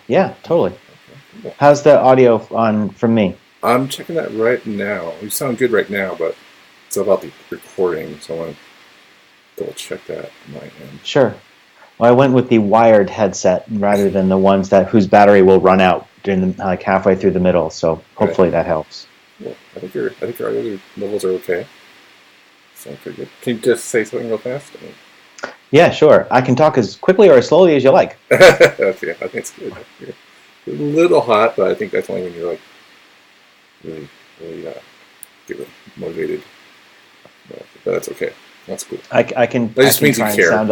Yeah, totally. Okay, cool. How's the audio on from me? I'm checking that right now. You sound good right now, but it's about the recording, so I want to double check that on my end. Sure. Well, I went with the wired headset rather than the ones that whose battery will run out during the, like halfway through the middle. So Okay. hopefully that helps. Well, I think our other levels are okay. Sound pretty good. Can you just say something real fast? Yeah, sure. I can talk as quickly or as slowly as you like. Okay, I think it's good. You're a little hot, but I think that's only when you're like really get really motivated. But that's okay. That's cool. I can That I just can means you try and care. sound.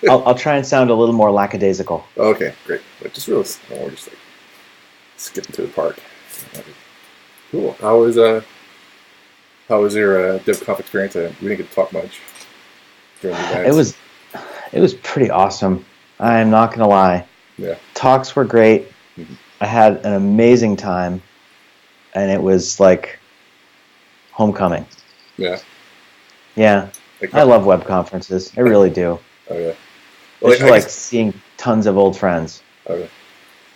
I'll try and sound a little more lackadaisical. Okay, great. But just real, we're just like skipping to the part. Cool. How was your Dev Conf experience? We didn't get to talk much during the It events. was it was pretty awesome. I am not gonna lie. Yeah. Talks were great. Mm-hmm. I had an amazing time, and it was like homecoming. Yeah. Yeah, Like, I love web conferences. I really do. oh yeah. Well, It's just I like guess. seeing tons of old friends. Okay.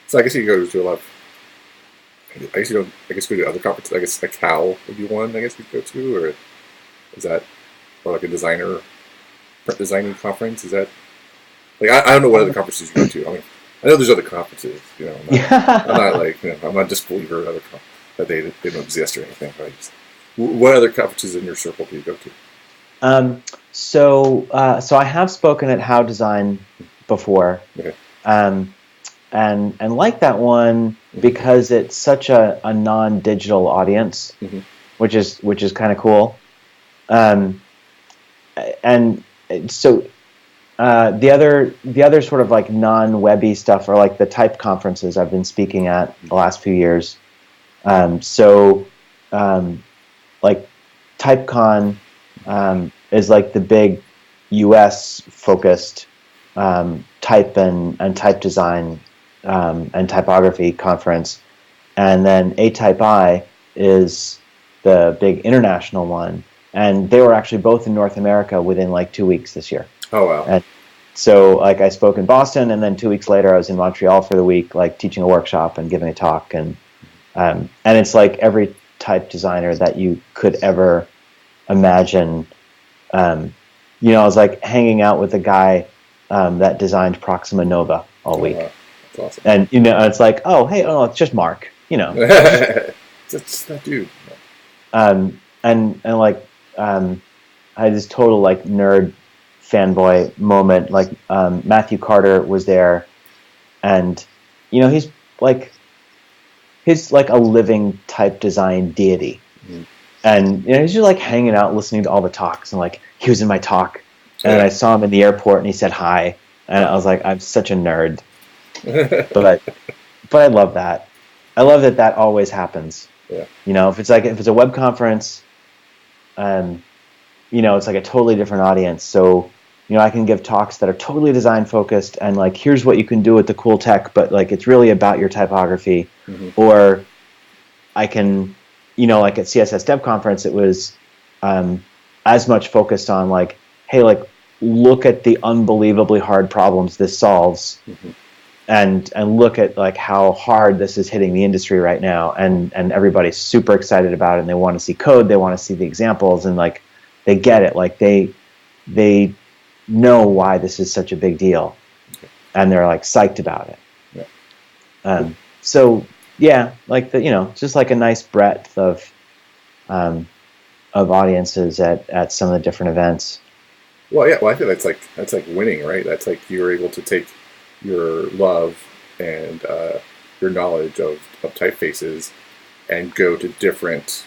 So I guess you go to a lot of. I guess you don't. I guess go to other conferences. I guess like Cal would be one. I guess you go to, or is that or like a print designing conference? Is that like I don't know what other conferences you go to. I mean, I know there's other conferences. You know, I'm not like I'm not disbeliever of that they don't exist or anything. But what other conferences in your circle do you go to? So I have spoken at How Design before, Okay. um, and like that one because it's such a non-digital audience, Mm-hmm. which is kind of cool. Um, and so the other sort of like non-webby stuff are like the type conferences I've been speaking at the last few years. So like TypeCon is like the big U.S. focused type and type design and typography conference, and then A-Type I is the big international one, and they were actually both in North America within like 2 weeks this year. Oh wow. And so like I spoke in Boston, and then 2 weeks later I was in Montreal for the week, like teaching a workshop and giving a talk, and it's like every type designer that you could ever imagine. I was like hanging out with a guy that designed Proxima Nova all Oh week, wow. That's awesome. and it's like, oh hey, oh no, it's just Mark, That's that dude. and like I had this total like nerd fanboy moment. Like Matthew Carter was there, and he's like a living type design deity. Mm-hmm. And he's just like hanging out, listening to all the talks, and like he was in my talk, and Yeah. I saw him in the airport, and he said hi, and I was like, I'm such a nerd, but I love that. I love that always happens. Yeah. If it's a web conference, it's like a totally different audience. So I can give talks that are totally design focused, and like here's what you can do with the cool tech, but like it's really about your typography. Mm-hmm. Or I can. Like at CSS Dev Conference, it was as much focused on like, hey, like look at the unbelievably hard problems this solves, Mm-hmm. and look at like how hard this is hitting the industry right now, and everybody's super excited about it, and they want to see code, they want to see the examples, and like they get it, like they know why this is such a big deal, and they're like psyched about it. Yeah. So. Yeah, like just like a nice breadth of audiences at some of the different events. Well, yeah. Well, I think that's like winning, right? That's like you're able to take your love and your knowledge of typefaces and go to different,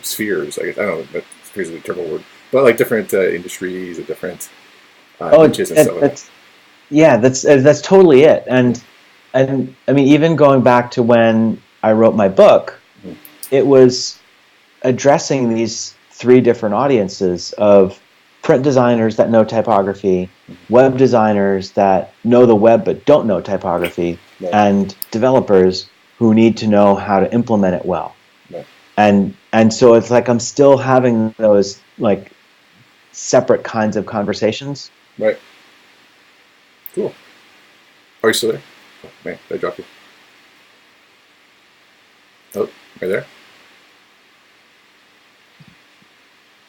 spheres. I guess I don't know, but spheres is a terrible word, but like different industries and different niches and stuff. That's totally it. And I mean, even going back to when I wrote my book, Mm-hmm. it was addressing these three different audiences of print designers that know typography, web designers that know the web but don't know typography, Right. and developers who need to know how to implement it well. Right. And so it's like I'm still having those like separate kinds of conversations. Right. Cool. Are you still there? Oh, man, did I drop you? Oh, are you there?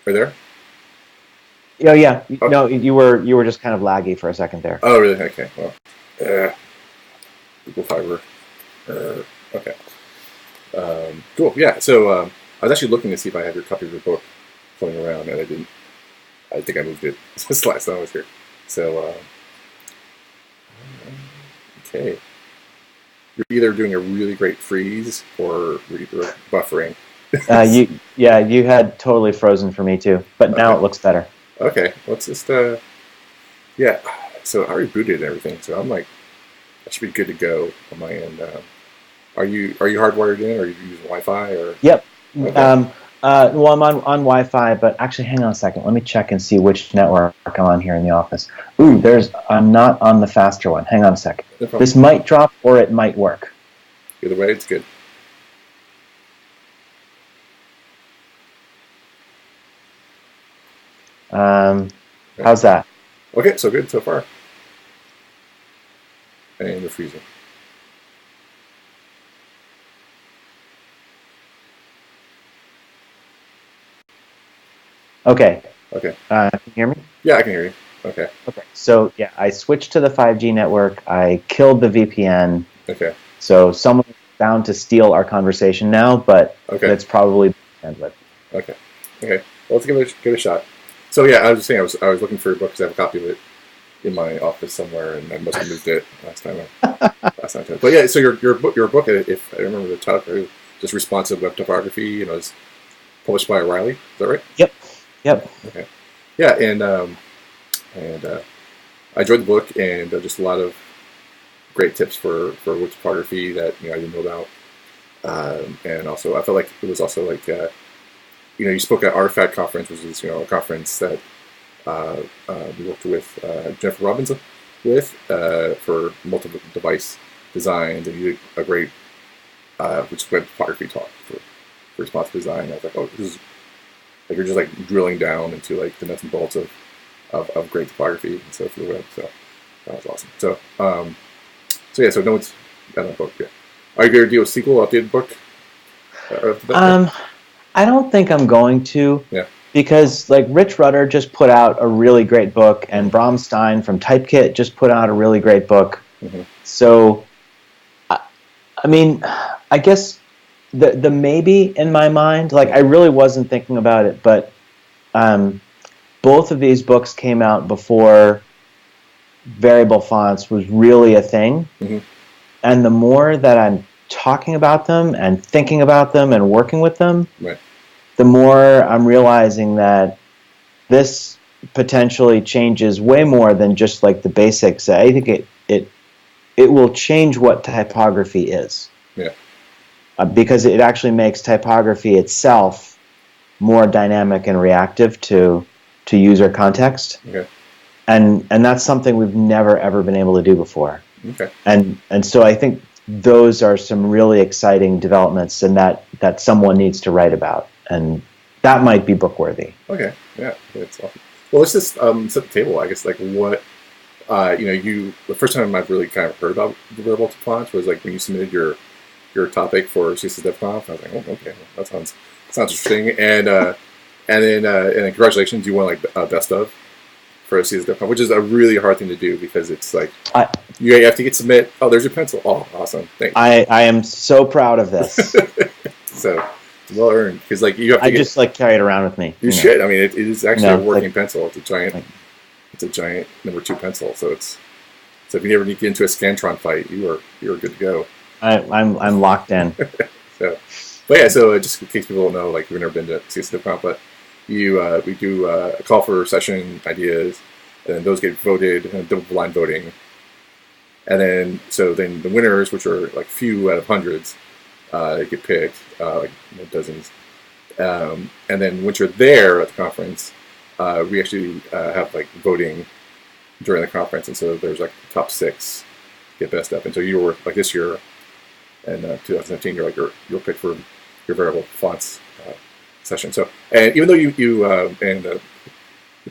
Are you there? Oh yeah, Oh. no, you were just kind of laggy for a second there. Oh, really? Okay. Well, Google Fiber. Okay. Cool. Yeah. So I was actually looking to see if I had your copy of your book floating around, and I didn't. I think I moved it since last time I was here. So okay, you're either doing a really great freeze or you're buffering. You had totally frozen for me too, but now it looks better. Okay, let's just yeah. So I already booted and everything, so I'm like, that should be good to go on my end. Are you hardwired in, or are you using Wi-Fi or? Yep. Okay. Well, I'm on Wi-Fi, but actually, hang on a second. Let me check and see which network I'm on here in the office. Ooh, I'm not on the faster one. Hang on a second. No problem. This might drop, or it might work. Either way, it's good. How's that? Okay, so good so far. And the freezing. Okay. Okay. Can you hear me? Yeah, I can hear you. Okay. Okay. So yeah, I switched to the 5G network. I killed the VPN. Okay. So someone's bound to steal our conversation now, but it's probably bandwidth. Okay. Okay. Well, let's give it a shot. So yeah, I was just saying I was looking for your book because I have a copy of it in my office somewhere, and I must have moved it last time. But yeah, so your book, if I remember the title, just Responsive Web Typography, is published by O'Reilly. Is that right? Yep. Okay. Yeah, and I enjoyed the book, and just a lot of great tips for web typography that I didn't know about, and also I felt like it was also like you spoke at Artifact Conference, which is a conference that we worked with Jennifer Robinson for multiple device designs, and you did a great which web typography talk for responsive design. I was like, oh, this is like you're just like drilling down into like the nuts and bolts of great typography and so for the web. So that was awesome. So yeah, so no one's got a book yet. Are you going to do a sequel, updated book? I don't think I'm going to. Yeah. Because like Rich Rudder just put out a really great book, and Bram Stein from Typekit just put out a really great book. Mm-hmm. So, I mean, I guess the maybe in my mind, like I really wasn't thinking about it, but both of these books came out before variable fonts was really a thing. Mm-hmm. And the more that I'm talking about them and thinking about them and working with them, right, the more I'm realizing that this potentially changes way more than just like the basics. I think it will change what typography is. Yeah. Because it actually makes typography itself more dynamic and reactive to user context. Okay. And that's something we've never ever been able to do before. Okay. And so I think those are some really exciting developments, and that someone needs to write about. And that might be book worthy. Okay, yeah, that's awesome. Well, let's just set the table. I guess like what the first time I've really kind of heard about the variable fonts was like when you submitted your topic for CSS Dev Conf. I was like, oh, okay, that sounds interesting. And then congratulations, you won like best of for CSS Dev Conf, which is a really hard thing to do because it's like you have to submit. Oh, there's your pencil. Oh, awesome! Thanks. I am so proud of this. So. Well earned, because like you have to. Just like carry it around with me. You should. I mean, it is actually a working pencil. It's a giant. It's a giant #2 pencil. So if you never need to get into a Scantron fight, you're good to go. I'm locked in. But yeah. So just in case people don't know, like we've never been to CSS Dev Conf, but we do a call for session ideas, and then those get voted, double blind voting, and then the winners, which are like few out of hundreds. Get picked, like dozens. And then once you're there at the conference, we actually have like voting during the conference. And so there's like top 6 get best up. And so you were like this year in 2019, you're picked for your variable fonts session. So, and even though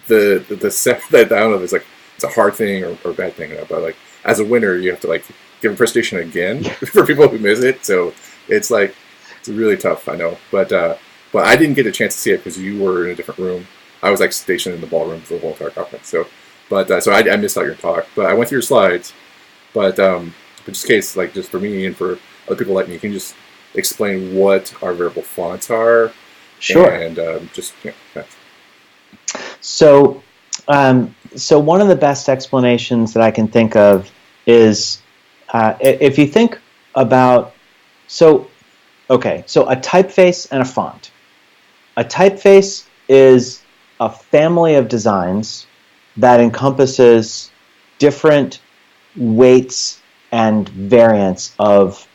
the set that I don't know if it's like, it's a hard thing or bad thing, but like, as a winner, you have to like give a presentation again for people who miss it. So it's like it's really tough, I know. But I didn't get a chance to see it because you were in a different room. I was like stationed in the ballroom for the whole entire conference. So I missed out your talk, but I went through your slides. But just in case, like just for me and for other people like me, can you just explain what our variable fonts are? Sure. And just So, so one of the best explanations that I can think of is if you think about so a typeface and a font. A typeface is a family of designs that encompasses different weights and variants of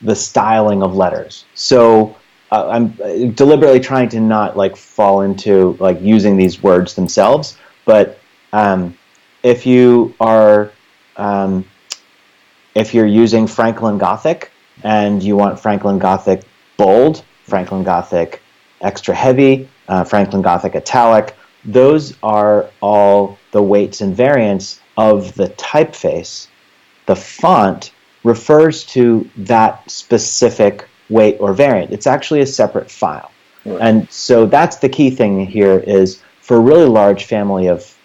the styling of letters. So I'm deliberately trying to not like fall into like using these words themselves, but if you are if you're using Franklin Gothic and you want Franklin Gothic bold, Franklin Gothic extra heavy, Franklin Gothic italic, those are all the weights and variants of the typeface. The font refers to that specific weight or variant. It's actually a separate file. Right. And so that's the key thing here is for a really large family of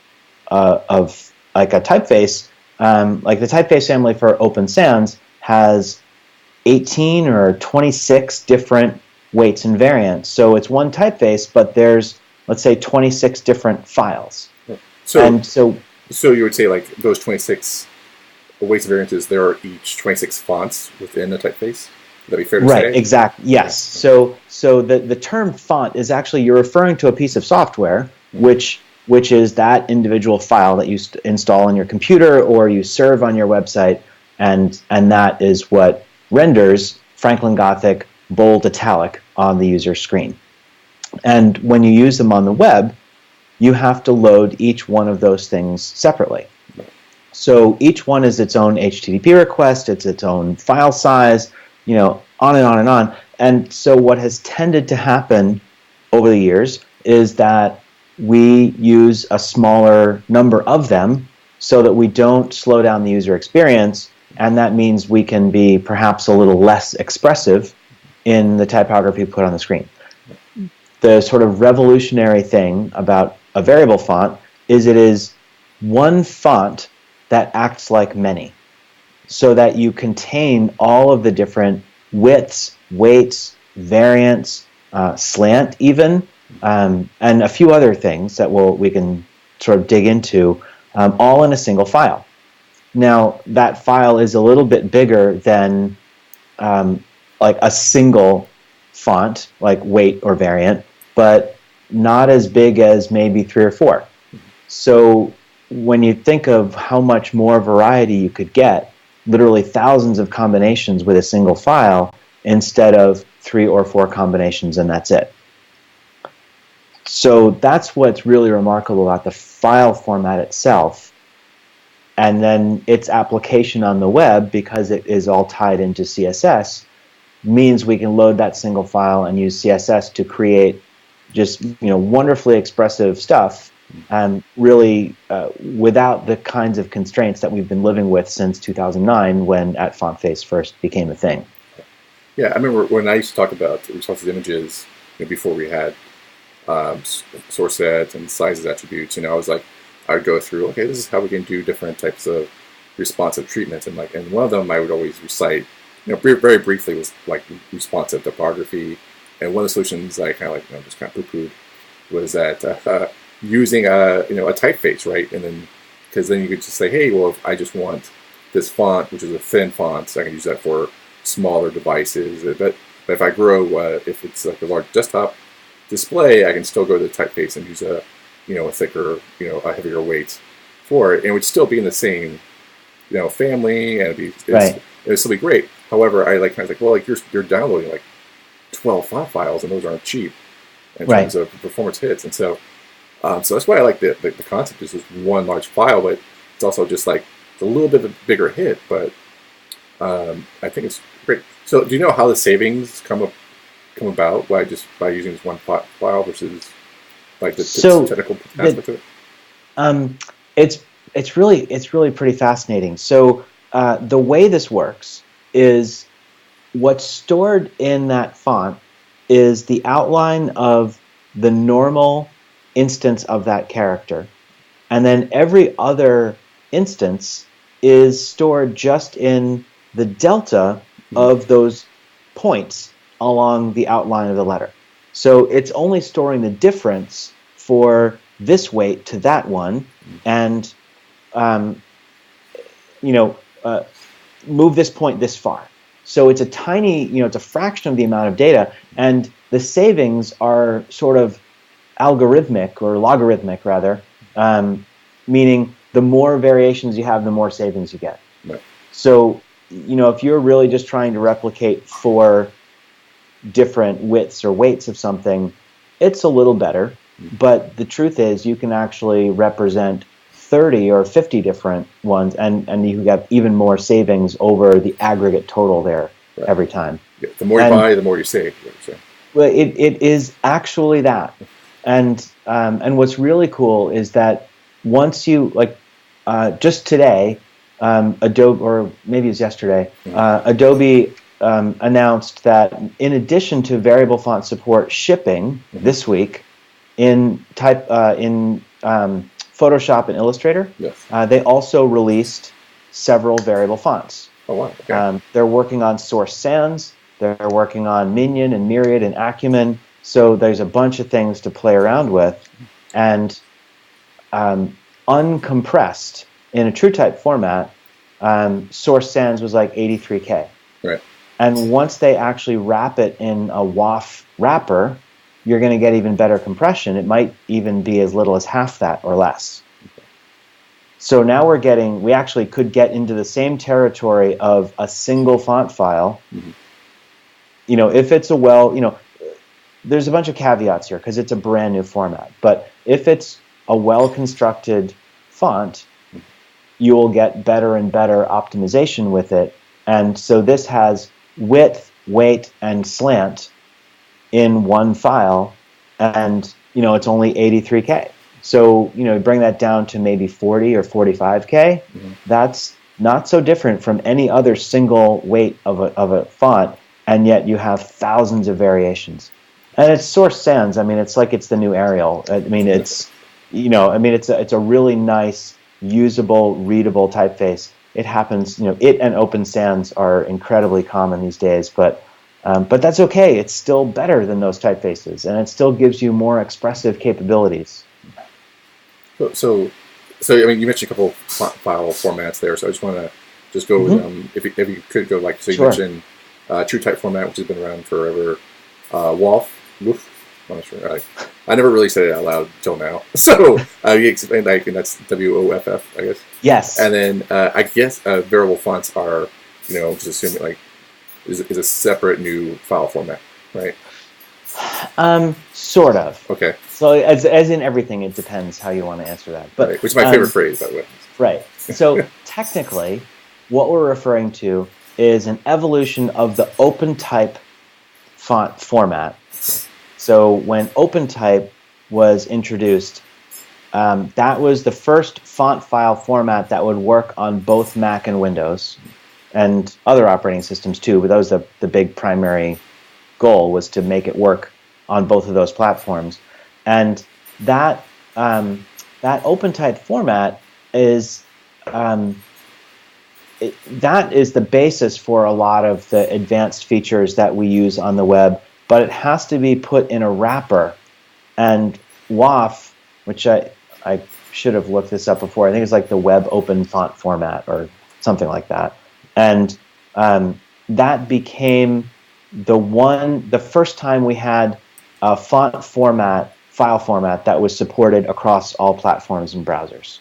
like a typeface, like the typeface family for Open Sans has 18 or 26 different weights and variants. So it's one typeface, but there's, let's say, 26 different files. So you would say like those 26 weights and variances, there are each 26 fonts within the typeface? Would that be fair to say? Right, exactly. Yes. So the term font is actually, you're referring to a piece of software, which is that individual file that you install on your computer or you serve on your website, and that is what renders Franklin Gothic bold italic on the user screen. And when you use them on the web, you have to load each one of those things separately. So each one is its own HTTP request, it's its own file size, on and on and on. And so what has tended to happen over the years is that we use a smaller number of them so that we don't slow down the user experience, and that means we can be perhaps a little less expressive in the typography put on the screen. The sort of revolutionary thing about a variable font is it is one font that acts like many, so that you contain all of the different widths, weights, variants, slant even, and a few other things that we can sort of dig into, all in a single file. Now, that file is a little bit bigger than like a single font, like weight or variant, but not as big as maybe 3 or 4. So when you think of how much more variety you could get, literally thousands of combinations with a single file instead of 3 or 4 combinations and that's it. So that's what's really remarkable about the file format itself, and then its application on the web, because it is all tied into CSS, means we can load that single file and use CSS to create just wonderfully expressive stuff, and really without the kinds of constraints that we've been living with since 2009 when @FontFace first became a thing. Yeah, I remember when I used to talk about responsive images before we had source sets and sizes attributes. I was like, I would go through, okay, this is how we can do different types of responsive treatments, and one of them I would always recite, very briefly, was like responsive typography. And one of the solutions I kind of just kind of poo-pooed was that using a typeface, right? And then because then you could just say, hey, well, if I just want this font, which is a thin font, so I can use that for smaller devices. But if I grow, if it's like a large desktop display, I can still go to the typeface and use a thicker, a heavier weight for it, and it would still be in the same family, and it would still be great. However, I was like, well, like you're downloading like 12 font files, and those aren't cheap in terms of performance hits, and so that's why I like the concept is just one large file, but it's also just like it's a little bit of a bigger hit, but I think it's great. So do you know how the savings come about by using this one file versus like the technical aspect of it? It's it's really pretty fascinating. So the way this works is what's stored in that font is the outline of the normal instance of that character. And then every other instance is stored just in the delta of those points along the outline of the letter. So it's only storing the difference for this weight to that one, and move this point this far. So it's a tiny, it's a fraction of the amount of data, and the savings are sort of algorithmic, or logarithmic rather, meaning the more variations you have, the more savings you get. Right. So, if you're really just trying to replicate 4 different widths or weights of something, it's a little better. But the truth is, you can actually represent 30 or 50 different ones, and you get even more savings over the aggregate total there every time. Yeah, the more you buy, the more you save. Well, it is actually that. And what's really cool is that once you, just today, Adobe, or maybe it was yesterday, Adobe announced that in addition to variable font support shipping this week in Photoshop and Illustrator, they also released several variable fonts. Oh, wow. Okay. They're working on Source Sans, they're working on Minion and Myriad and Acumen, so there's a bunch of things to play around with. And uncompressed in a TrueType format, Source Sans was like 83K. Right. And once they actually wrap it in a WAF wrapper, you're going to get even better compression. It might even be as little as half that or less. So now we actually could get into the same territory of a single font file. If it's there's a bunch of caveats here because it's a brand new format. But if it's a well-constructed font, you will get better and better optimization with it. And so this has width, weight, and slant in one file, and it's only 83K. So bring that down to maybe 40 or 45K. That's not so different from any other single weight of a font, and yet you have thousands of variations. And it's Source Sans. I mean, it's like it's the new Arial. I mean, it's a really nice, usable, readable typeface. It happens. It and Open Sans are incredibly common these days, but that's okay. It's still better than those typefaces, and it still gives you more expressive capabilities. So I mean, you mentioned a couple file formats there, so I just want to just go if you could go you mentioned TrueType format, which has been around forever. WAF. I'm not sure. I never really said it out loud till now. So you explained and that's WOFF, I guess. Yes. And then I guess variable fonts are, just assuming is a separate new file format, right? Sort of. Okay. So as in everything, it depends how you want to answer that. But which is my favorite phrase, by the way. Right. So technically, what we're referring to is an evolution of the Opentype font format. So when Opentype was introduced, that was the first font file format that would work on both Mac and Windows, and other operating systems too. But that was the big primary goal, was to make it work on both of those platforms. And that Opentype format is that is the basis for a lot of the advanced features that we use on the web. But it has to be put in a wrapper. And WAF, which I should have looked this up before, I think it's like the Web Open Font format or something like that. And that became the first time we had a font format, file format that was supported across all platforms and browsers.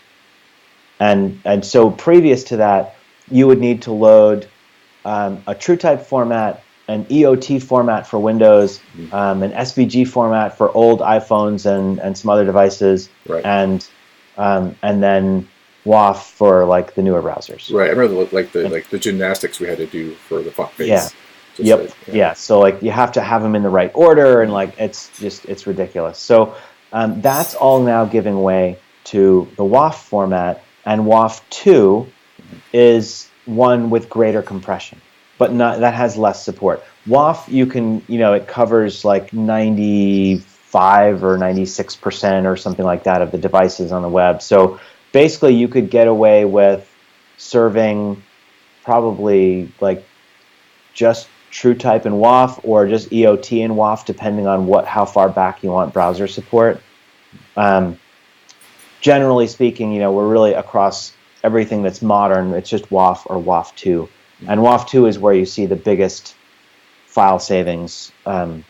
And so previous to that, you would need to load a TrueType format, an EOT format for Windows, an SVG format for old iPhones and some other devices, right. and then WAF for like the newer browsers. Right. I remember the gymnastics we had to do for the font base. Yeah. Yeah. So you have to have them in the right order, and it's ridiculous. So that's all now giving way to the WAF format, and WAF2 is one with greater compression, but not that has less support. WAF, you can, it covers like 95 or 96% or something like that of the devices on the web. So basically, you could get away with serving probably like just TrueType and WAF, or just EOT and WAF, depending on how far back you want browser support. Generally speaking, we're really across everything that's modern. It's just WAF or WAF2, and WAF2 is where you see the biggest file savings, kind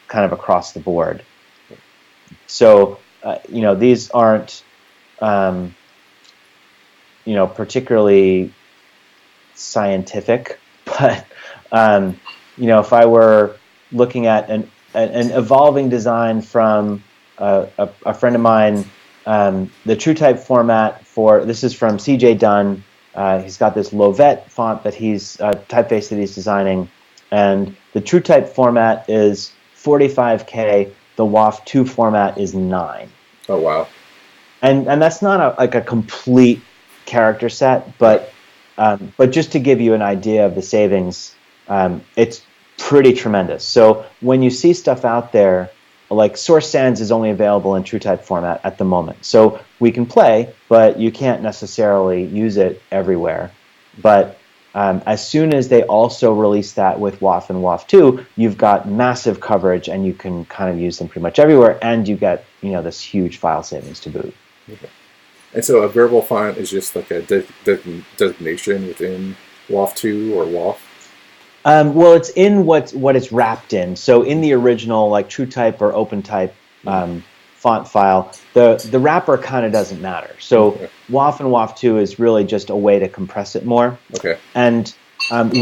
of across the board. So, these aren't, particularly scientific, but if I were looking at an evolving design from a friend of mine, the TrueType format this is from CJ Dunn. He's got this Lovette font that typeface that he's designing, and the TrueType format is 45K. The WAF2 format is 9. Oh wow! And that's not a complete character set, but just to give you an idea of the savings, it's pretty tremendous. So when you see stuff out there, like Source Sans is only available in TrueType format at the moment. So we can play, but you can't necessarily use it everywhere. But as soon as they also release that with WAF and WAF2, you've got massive coverage, and you can kind of use them pretty much everywhere, and you get this huge file savings to boot. Okay. And so a variable font is just like a designation within WAF2 or WAF? Well, it's in what it's wrapped in. So in the original, like TrueType or Opentype font file, the wrapper kind of doesn't matter. So WAF and WAF2 is really just a way to compress it more. Okay. And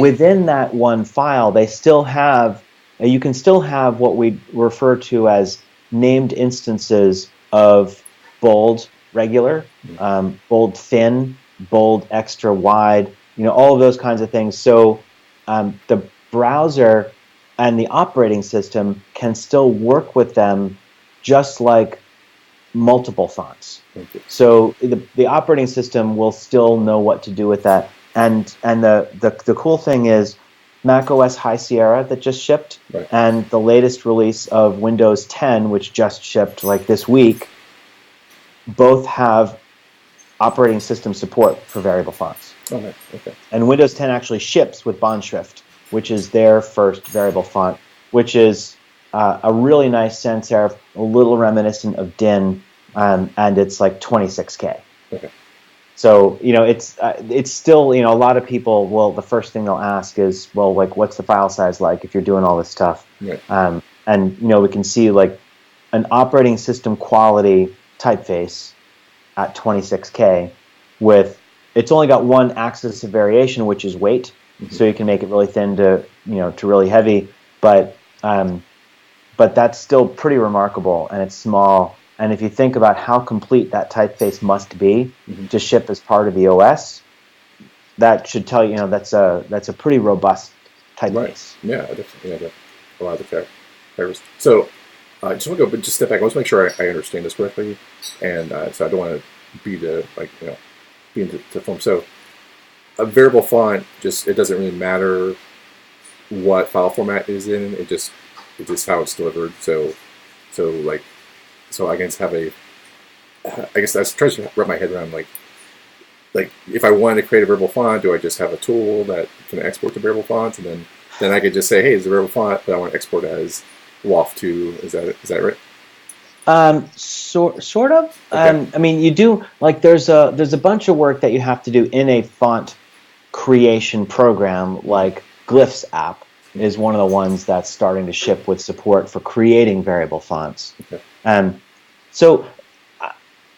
within that one file, they still have you can still have what we refer to as named instances of bold regular, bold thin, bold extra wide, all of those kinds of things. So the browser and the operating system can still work with them just like multiple fonts. So the operating system will still know what to do with that. And the cool thing is macOS High Sierra that just shipped, and the latest release of Windows 10, which just shipped like this week, both have operating system support for variable fonts. Okay. Okay. And Windows 10 actually ships with Bond Schrift, which is their first variable font, which is a really nice sans serif, a little reminiscent of DIN, and it's like 26K. Okay. So it's still a lot of people. Well, the first thing they'll ask is, well, like, what's the file size like if you're doing all this stuff? Right. And we can see like an operating system quality typeface at 26K with it's only got one axis of variation, which is weight. So you can make it really thin to really heavy, but that's still pretty remarkable, and it's small. And if you think about how complete that typeface must be to ship as part of the OS, that should tell you, that's a pretty robust typeface. Right. Yeah, definitely. A lot of the characters. So I just want to just step back. I want to make sure I understand this correctly, and so I don't want to be into form. So a variable font, it doesn't really matter what file format it is in. It's just how it's delivered. So I guess I was trying to wrap my head around like if I wanted to create a variable font, do I just have a tool that can export to variable fonts, and then I could just say, hey, it's a variable font, but I want to export as WAF2. Is that right? Sort of. Okay. I mean, you do there's a bunch of work that you have to do in a font creation program, like Glyphs app is one of the ones that's starting to ship with support for creating variable fonts. Okay. So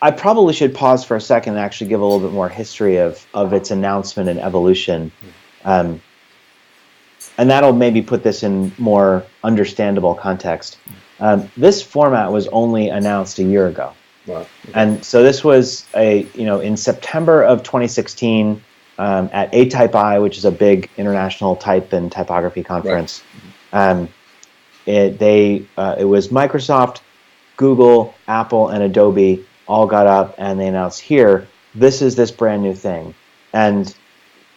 I probably should pause for a second and actually give a little bit more history of its announcement and evolution. And that'll maybe put this in more understandable context. This format was only announced a year ago. Wow. Okay. And so this was in September of 2016 at A-Type I, which is a big international type and typography conference. Right. It was Microsoft, Google, Apple, and Adobe all got up and they announced, here, this is this brand new thing. And,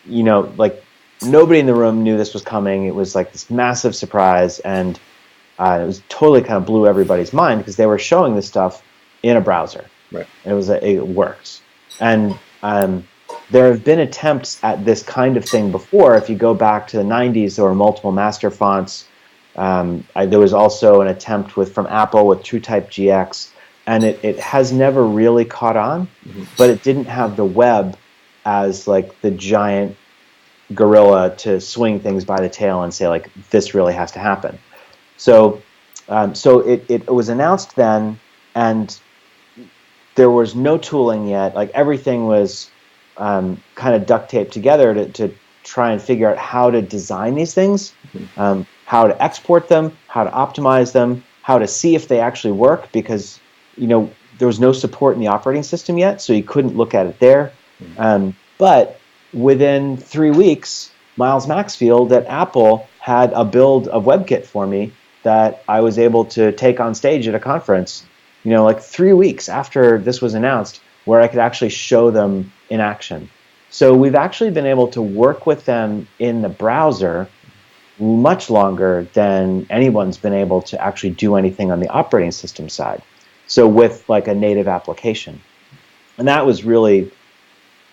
like nobody in the room knew this was coming. It was like this massive surprise. And it was totally kind of blew everybody's mind because they were showing this stuff in a browser. Right. It works. And there have been attempts at this kind of thing before. If you go back to the 90s, there were multiple master fonts. There was also an attempt from Apple with TrueType GX, and it has never really caught on, but it didn't have the web as like the giant gorilla to swing things by the tail and say like this really has to happen. So it was announced then, and there was no tooling yet. Like everything was kind of duct taped together to try and figure out how to design these things, how to export them, how to optimize them, how to see if they actually work, because there was no support in the operating system yet, so you couldn't look at it there. But within 3 weeks, Miles Maxfield at Apple had a build of WebKit for me that I was able to take on stage at a conference, like 3 weeks after this was announced, where I could actually show them in action. So we've actually been able to work with them in the browser much longer than anyone's been able to actually do anything on the operating system side. So with like a native application. And that was really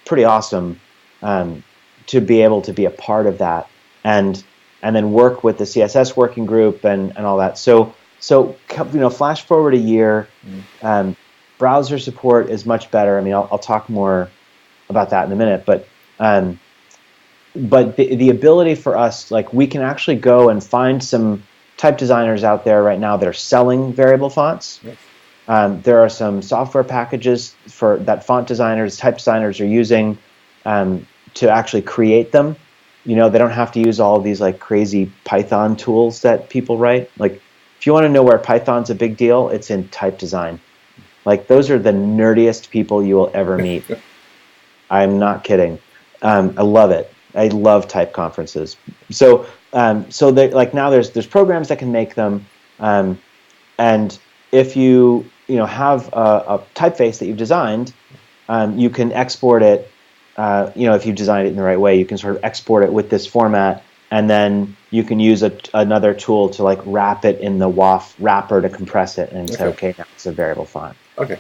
pretty awesome to be able to be a part of that and then work with the CSS working group and all that. So flash forward a year, browser support is much better. I mean, I'll talk more about that in a minute, but the ability for us, like we can actually go and find some type designers out there right now that are selling variable fonts. Yes. There are some software packages that font designers, type designers are using to actually create them. They don't have to use all of these like crazy Python tools that people write. Like if you want to know where Python's a big deal, it's in type design. Like those are the nerdiest people you will ever meet. I'm not kidding. I love it. I love type conferences. So like now there's programs that can make them, and if you have a typeface that you've designed, you can export it. If you designed it in the right way, you can sort of export it with this format, and then you can use another tool to like wrap it in the WAF wrapper to compress it and say, okay, now it's a variable font. Okay.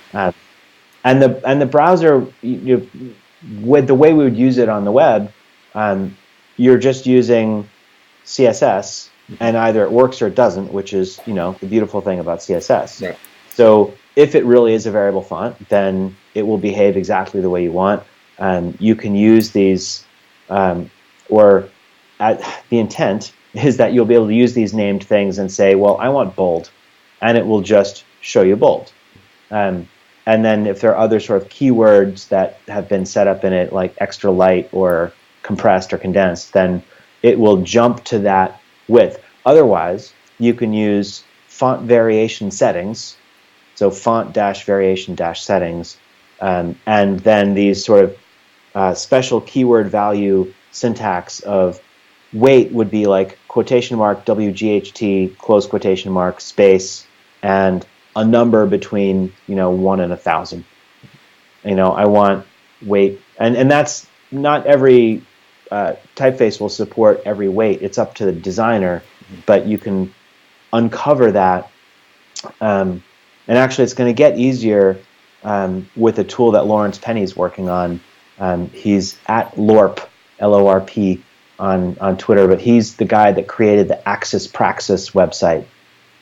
And the browser, with the way we would use it on the web, you're just using CSS, and either it works or it doesn't, which is the beautiful thing about CSS. Right. So if it really is a variable font, then it will behave exactly the way you want. You can use these, the intent is that you'll be able to use these named things and say, well, I want bold, and it will just show you bold. And then if there are other sort of keywords that have been set up in it, like extra light or compressed or condensed, then it will jump to that width. Otherwise, you can use font variation settings, so font-variation-settings, and then these sort of special keyword value syntax of weight would be like quotation mark, WGHT, close quotation mark, space, and a number between 1 and 1,000. I want weight, and that's not every typeface will support every weight. It's up to the designer, but you can uncover that. And actually, it's going to get easier with a tool that Lawrence Penny's working on. He's at LORP, LORP on Twitter, but he's the guy that created the Axis Praxis website,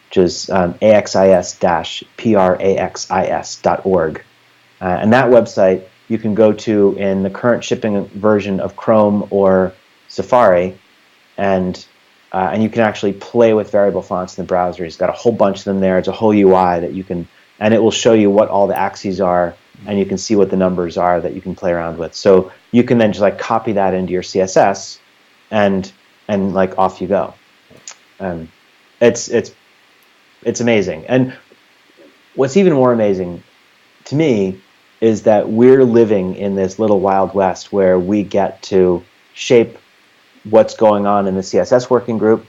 which is axis-praxis.org. And that website you can go to in the current shipping version of Chrome or Safari, and you can actually play with variable fonts in the browser. He's got a whole bunch of them there. It's a whole UI that you can, and it will show you what all the axes are, and you can see what the numbers are that you can play around with. So you can then just like copy that into your CSS, and like off you go. It's amazing. And what's even more amazing to me is that we're living in this little Wild West where we get to shape what's going on in the CSS working group.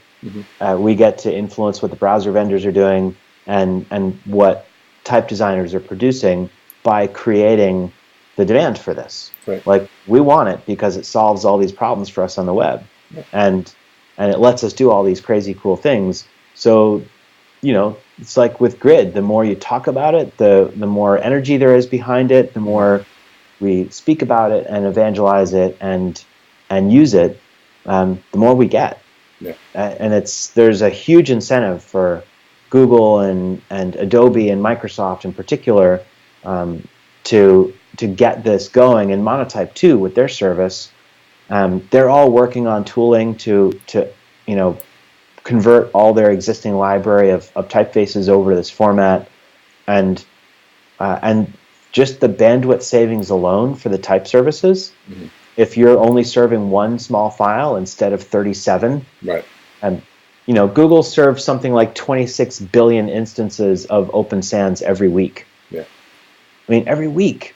We get to influence what the browser vendors are doing, and, what type designers are producing by creating the demand for this. Right. Like, we want it because it solves all these problems for us on the web, Yeah. and it lets us do all these crazy cool things. So, it's like with Grid, the more you talk about it, the more energy there is behind it, the more we speak about it and evangelize it and use it, the more we get. Yeah. And there's a huge incentive for Google and Adobe and Microsoft in particular, to get this going, and Monotype too with their service. They're all working on tooling to convert all their existing library of typefaces over to this format, and just the bandwidth savings alone for the type services. Mm-hmm. If you're only serving one small file instead of 37, right? And Google serves something like 26 billion instances of Open Sans every week. Yeah. I mean, every week.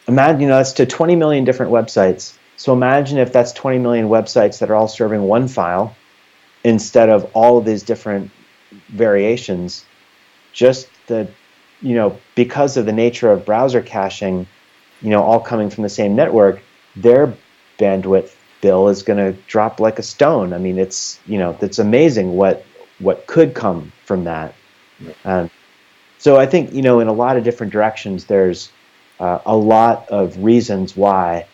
Imagine, that's to 20 million different websites. So imagine if that's 20 million websites that are all serving one file instead of all of these different variations. Just because of the nature of browser caching, all coming from the same network, their bandwidth bill is going to drop like a stone. I mean, it's amazing what could come from that. Yeah. So I think, in a lot of different directions, there's a lot of reasons why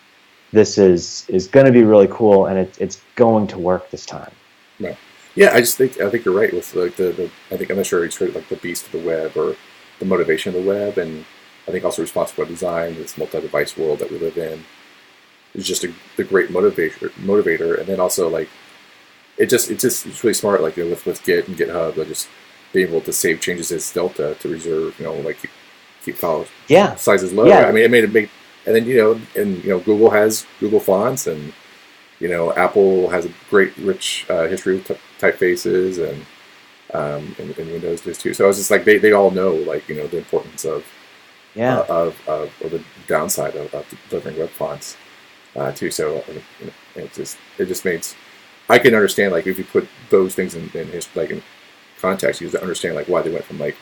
this is going to be really cool, and it's going to work this time. Right. Yeah, I think you're right with like I think I'm not sure it's like the beast of the web or the motivation of the web, and I think also responsive web design, this multi-device world that we live in, is just the great motivator, and then also like it's really smart, like with Git and GitHub, like just being able to save changes as delta to reserve, like keep file sizes low. Yeah. I mean, it made, and then Google has Google fonts, and Apple has a great rich history of typefaces, and Windows does too. So I was just like, they all know, like, the importance of or the downside of delivering web fonts too. So it just makes, I can understand, like, if you put those things in context, you can understand like why they went from like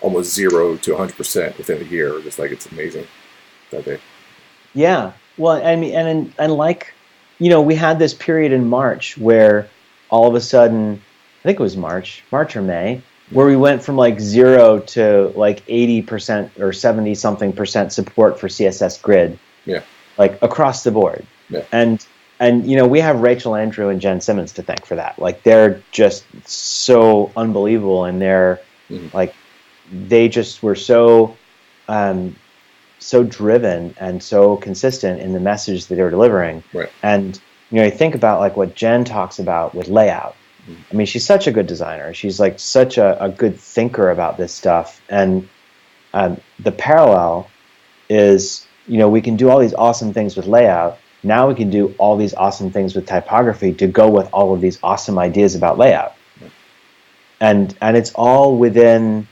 almost 0 to 100% within a year. Just like, it's amazing that they. Yeah. Well, I mean, and like, we had this period in March where all of a sudden, I think it was March or May, where we went from like 0 to like 80% or 70 something percent support for CSS Grid. Yeah. Like across the board. Yeah. And we have Rachel Andrew and Jen Simmons to thank for that. Like, they're just so unbelievable, and they're like, they just were so driven and so consistent in the message that they were delivering. Right. And you think about like what Jen talks about with layout. I mean, she's such a good designer. She's like such a good thinker about this stuff. And the parallel is, we can do all these awesome things with layout. Now we can do all these awesome things with typography to go with all of these awesome ideas about layout. And it's all within,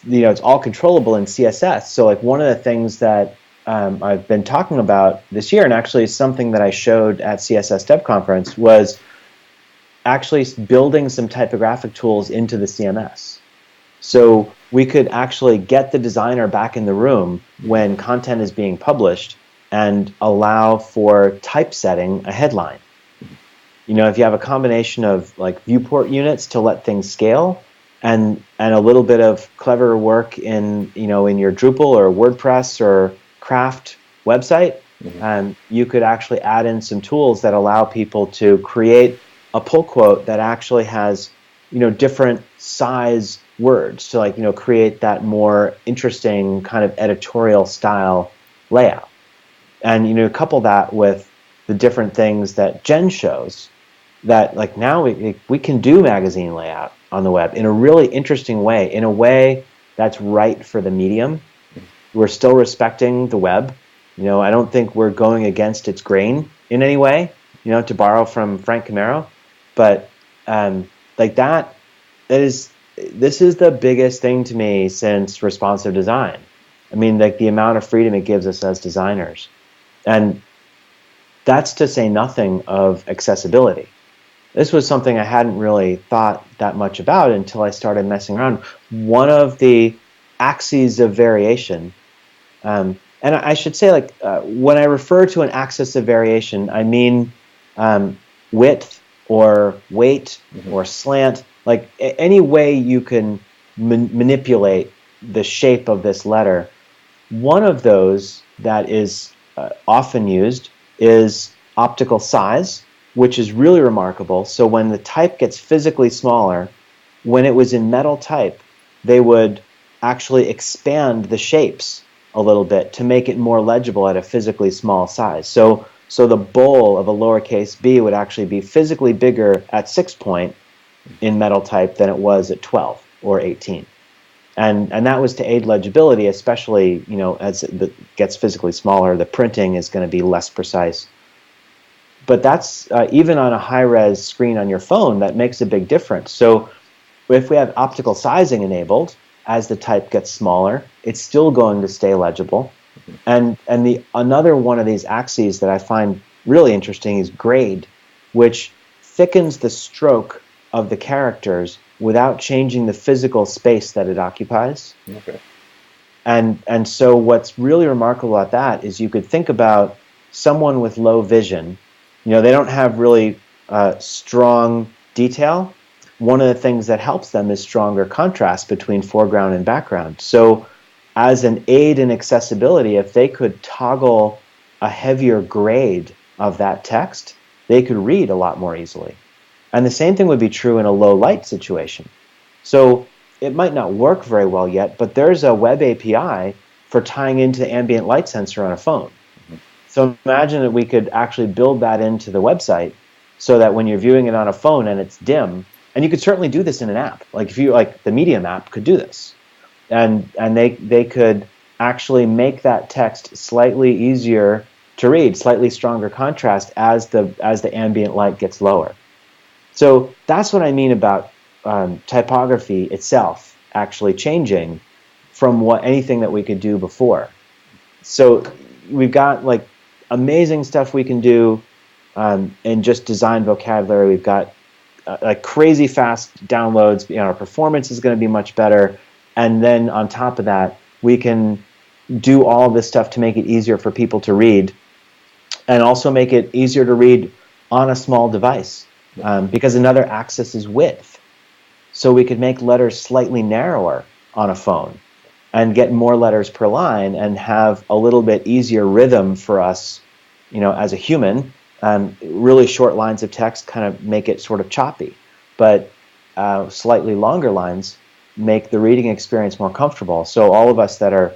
it's all controllable in CSS. So like, one of the things that I've been talking about this year, and actually something that I showed at CSS Dev Conference, was actually building some typographic tools into the CMS. So we could actually get the designer back in the room when content is being published and allow for typesetting a headline. If you have a combination of like viewport units to let things scale, and a little bit of clever work in in your Drupal or WordPress or Craft website, you could actually add in some tools that allow people to create a pull quote that actually has different size words to like create that more interesting kind of editorial style layout. And couple that with the different things that Jen shows, that like now we can do magazine layout on the web in a really interesting way, in a way that's right for the medium. We're still respecting the web. I don't think we're going against its grain in any way, to borrow from Frank Camaro. But like this is the biggest thing to me since responsive design. I mean, like the amount of freedom it gives us as designers. And that's to say nothing of accessibility. This was something I hadn't really thought that much about until I started messing around. One of the axes of variation, and And I should say, like, when I refer to an axis of variation, I mean width or weight or slant, like any way you can manipulate the shape of this letter. One of those that is often used is optical size, which is really remarkable. So when the type gets physically smaller, when it was in metal type, they would actually expand the shapes a little bit to make it more legible at a physically small size. So the bowl of a lowercase b would actually be physically bigger at 6 point in metal type than it was at 12 or 18. And that was to aid legibility, especially, as it gets physically smaller, the printing is going to be less precise. But that's even on a high-res screen on your phone, that makes a big difference. So if we have optical sizing enabled, as the type gets smaller, it's still going to stay legible. And another one of these axes that I find really interesting is grade, which thickens the stroke of the characters without changing the physical space that it occupies. Okay. And so what's really remarkable about that is you could think about someone with low vision. They don't have really strong detail. One of the things that helps them is stronger contrast between foreground and background. So as an aid in accessibility, if they could toggle a heavier grade of that text, they could read a lot more easily. And the same thing would be true in a low light situation. So it might not work very well yet, but there's a web API for tying into the ambient light sensor on a phone. So imagine that we could actually build that into the website so that when you're viewing it on a phone and it's dim, and you could certainly do this in an app. Like if you the Medium app could do this. And they could actually make that text slightly easier to read, slightly stronger contrast as the ambient light gets lower. So that's what I mean about typography itself actually changing from anything that we could do before. So we've got like amazing stuff we can do in just design vocabulary. We've got like crazy fast downloads. Our performance is going to be much better. And then on top of that, we can do all this stuff to make it easier for people to read, and also make it easier to read on a small device, because another axis is width. So we could make letters slightly narrower on a phone and get more letters per line and have a little bit easier rhythm for us, as a human. Really short lines of text kind of make it sort of choppy, but slightly longer lines make the reading experience more comfortable. So all of us that are,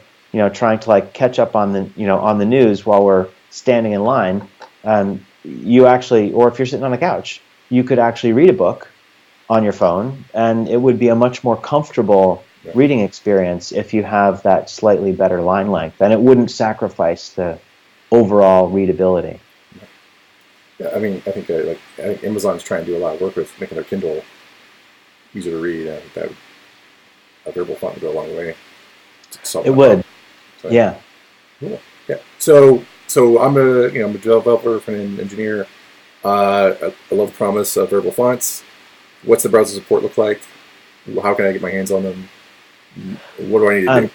trying to catch up on the news while we're standing in line, you actually, or if you're sitting on the couch, you could actually read a book on your phone, and it would be a much more comfortable reading experience if you have that slightly better line length, and it wouldn't sacrifice the overall readability. Yeah, I mean, I think Amazon's trying to do a lot of work with making their Kindle easier to read. I think that a variable font would go a long way. It would. So, yeah. Cool. Yeah. So I'm a developer and an engineer. I love the promise of variable fonts. What's the browser support look like? How can I get my hands on them? What do I need to do?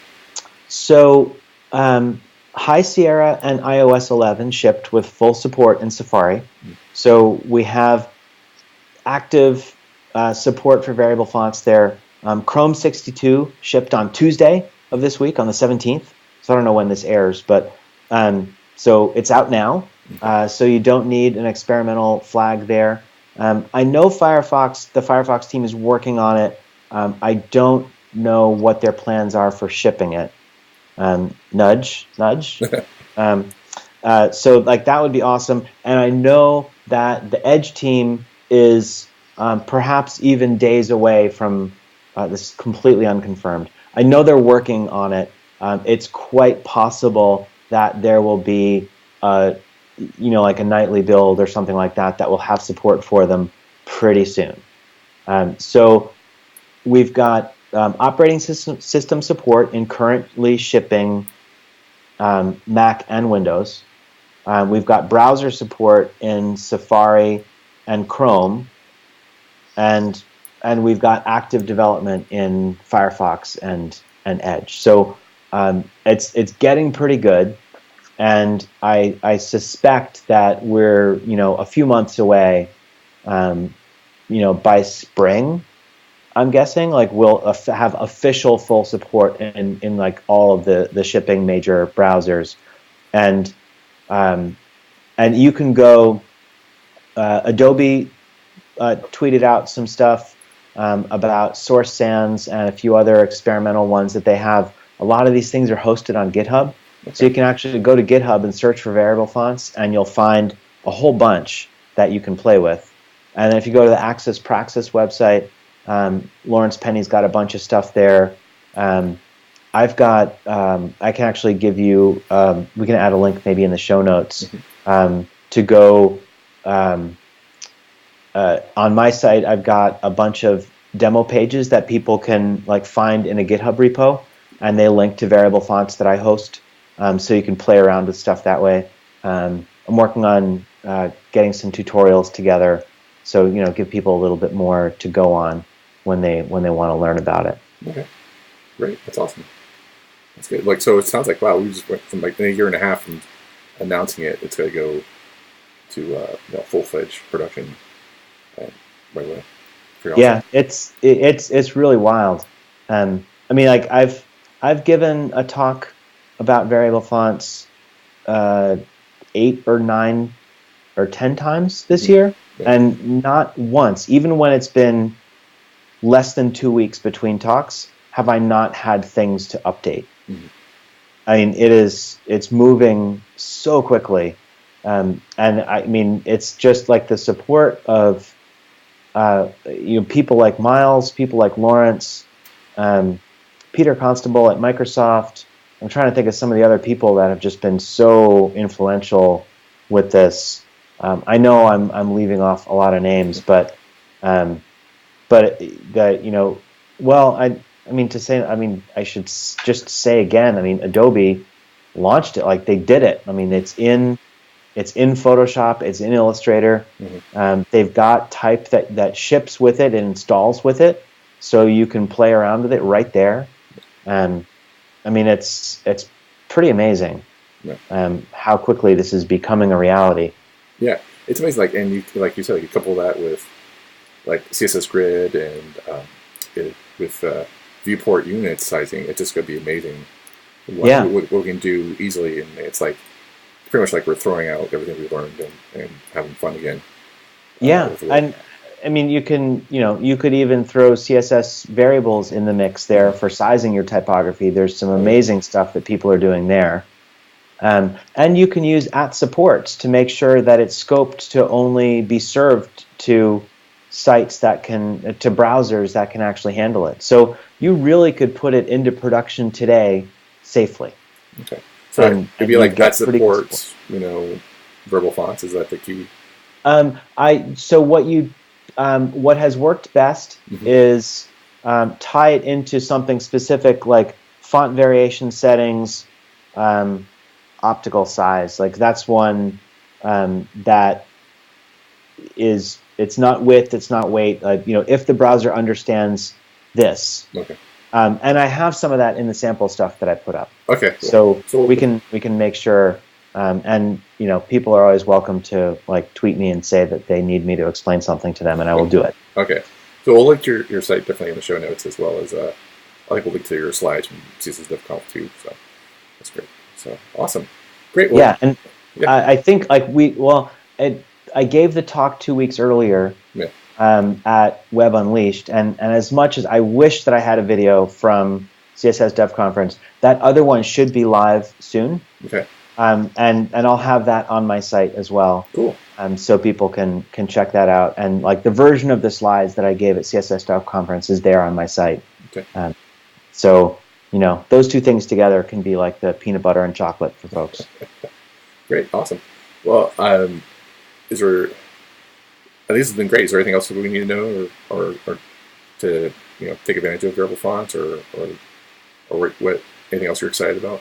So High Sierra and iOS 11 shipped with full support in Safari. So we have active support for variable fonts there. Chrome 62 shipped on Tuesday of this week, on the 17th. So I don't know when this airs, but so it's out now. So you don't need an experimental flag there. I know the Firefox team is working on it. I don't know what their plans are for shipping it. Nudge. So that would be awesome. And I know that the Edge team is perhaps even days away from this is completely unconfirmed. I know they're working on it. It's quite possible that there will be like a nightly build or something like that will have support for them pretty soon. So we've got operating system support in currently shipping Mac and Windows. We've got browser support in Safari and Chrome, and we've got active development in Firefox and Edge. So It's getting pretty good, and I suspect that we're a few months away. By spring, I'm guessing like we'll have official full support in like all of the shipping major browsers, and you can go. Adobe tweeted out some stuff about Source Sans and a few other experimental ones that they have. A lot of these things are hosted on GitHub, so you can actually go to GitHub and search for variable fonts, and you'll find a whole bunch that you can play with. And then if you go to the Access Praxis website, Lawrence Penny's got a bunch of stuff there. I've got, I can actually give you, we can add a link maybe in the show notes to go. On my site, I've got a bunch of demo pages that people can like find in a GitHub repo, and they link to variable fonts that I host, so you can play around with stuff that way. I'm working on getting some tutorials together, so give people a little bit more to go on when they want to learn about it. Okay, great, that's awesome. That's good. Like, so it sounds like, wow, we just went from like a year and a half from announcing it. It's going to go to full-fledged production right away. Yeah, it's really wild. I mean, like I've given a talk about variable fonts 8 or 9 or 10 times this year, and not once, even when it's been less than 2 weeks between talks, have I not had things to update. I mean, it's moving so quickly, and I mean, it's just like the support of people like Miles, people like Lawrence, Peter Constable at Microsoft. I'm trying to think of some of the other people that have just been so influential with this. I know I'm leaving off a lot of names, but well, I should just say again. I mean, Adobe launched it, like they did it. I mean, it's in Photoshop, it's in Illustrator. They've got type that ships with it and installs with it, so you can play around with it right there. I mean, it's pretty amazing how quickly this is becoming a reality. Yeah, it's amazing. Like, and you said, you couple that with like CSS Grid and with viewport unit sizing. It's just going to be amazing. What we can do easily, and it's like pretty much like we're throwing out everything we learned and having fun again. And I mean, you could even throw CSS variables in the mix there for sizing your typography. There's some amazing stuff that people are doing there. And you can use @supports to make sure that it's scoped to only be served to sites to browsers that can actually handle it. So you really could put it into production today safely. Okay. So it'd be like @supports, verbal fonts. Is that the key? What has worked best is tie it into something specific like font variation settings, optical size. Like that's one that is, it's not width, it's not weight. If the browser understands this. Okay. And I have some of that in the sample stuff that I put up. Okay. Cool. So we can make sure. And people are always welcome to like tweet me and say that they need me to explain something to them, and I will do it. Okay. So we'll link your site definitely in the show notes, as well as I think we'll link to your slides from CSS Dev Conf too. So that's great. So awesome. Great. Well, yeah, and I think like I gave the talk 2 weeks earlier at Web Unleashed, and as much as I wish that I had a video from CSS Dev Conference, that other one should be live soon. Okay. And I'll have that on my site as well. Cool. So people can check that out. And like the version of the slides that I gave at CSS Dev Conference is there on my site. Okay. So those two things together can be like the peanut butter and chocolate for folks. Great. Awesome. Well, this has been great. Is there anything else that we need to know or to take advantage of variable fonts or what anything else you're excited about?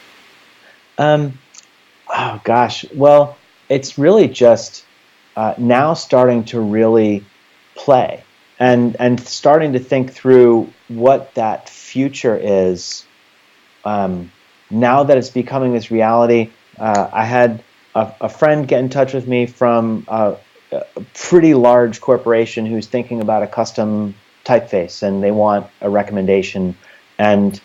Oh gosh, well, it's really just now starting to really play and starting to think through what that future is. now that it's becoming this reality, I had a friend get in touch with me from a pretty large corporation who's thinking about a custom typeface, and they want a recommendation. And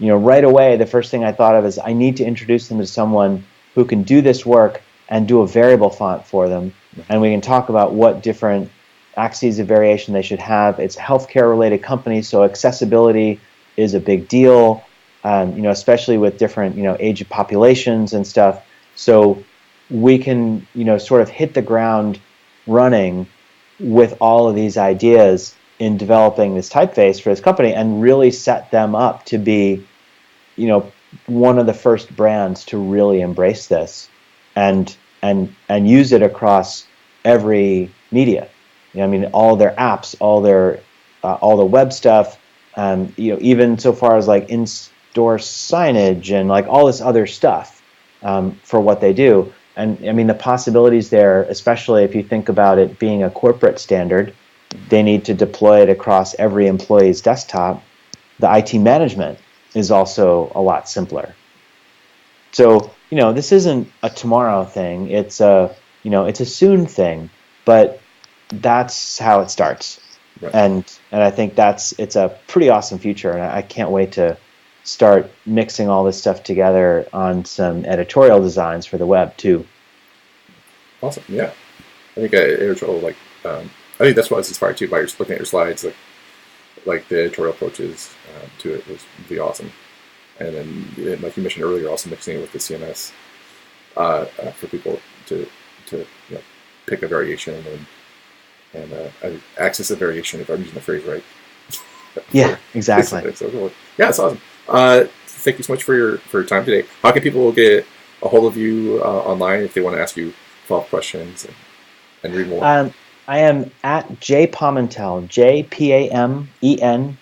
right away, the first thing I thought of is I need to introduce them to someone who can do this work and do a variable font for them. And we can talk about what different axes of variation they should have. It's a healthcare-related company, so accessibility is a big deal, especially with different, age of populations and stuff. So we can, sort of hit the ground running with all of these ideas in developing this typeface for this company and really set them up to be, one of the first brands to really embrace this and use it across every media. All their apps, all the web stuff, even so far as like in-store signage and like all this other stuff for what they do. And the possibilities there, especially if you think about it being a corporate standard, they need to deploy it across every employee's desktop. The IT management is also a lot simpler. So, this isn't a tomorrow thing. It's a soon thing, but that's how it starts. Right. And I think it's a pretty awesome future, and I can't wait to start mixing all this stuff together on some editorial designs for the web too. Awesome. Yeah, I think editorial, I think that's what I was inspired to by looking at your slides, like the editorial approaches to it was really awesome. And then, like you mentioned earlier, also mixing it with the CMS for people to pick a variation and access a variation, if I'm using the phrase right. Yeah, exactly. Yeah, it's awesome. Thank you so much for your time today. How can people get a hold of you online if they want to ask you follow-up questions and read more? I am at jpamental,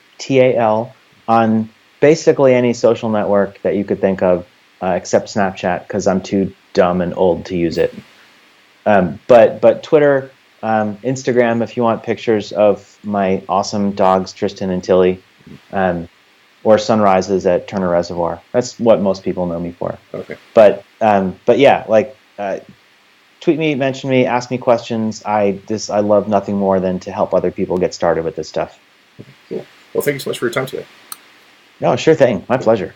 JPAMENTAL, on basically any social network that you could think of, except Snapchat, because I'm too dumb and old to use it. But Twitter, Instagram, if you want pictures of my awesome dogs, Tristan and Tilly, or sunrises at Turner Reservoir. That's what most people know me for. Okay. But yeah, tweet me, mention me, ask me questions. I love nothing more than to help other people get started with this stuff. Cool. Well, thank you so much for your time today. No, sure thing. My pleasure.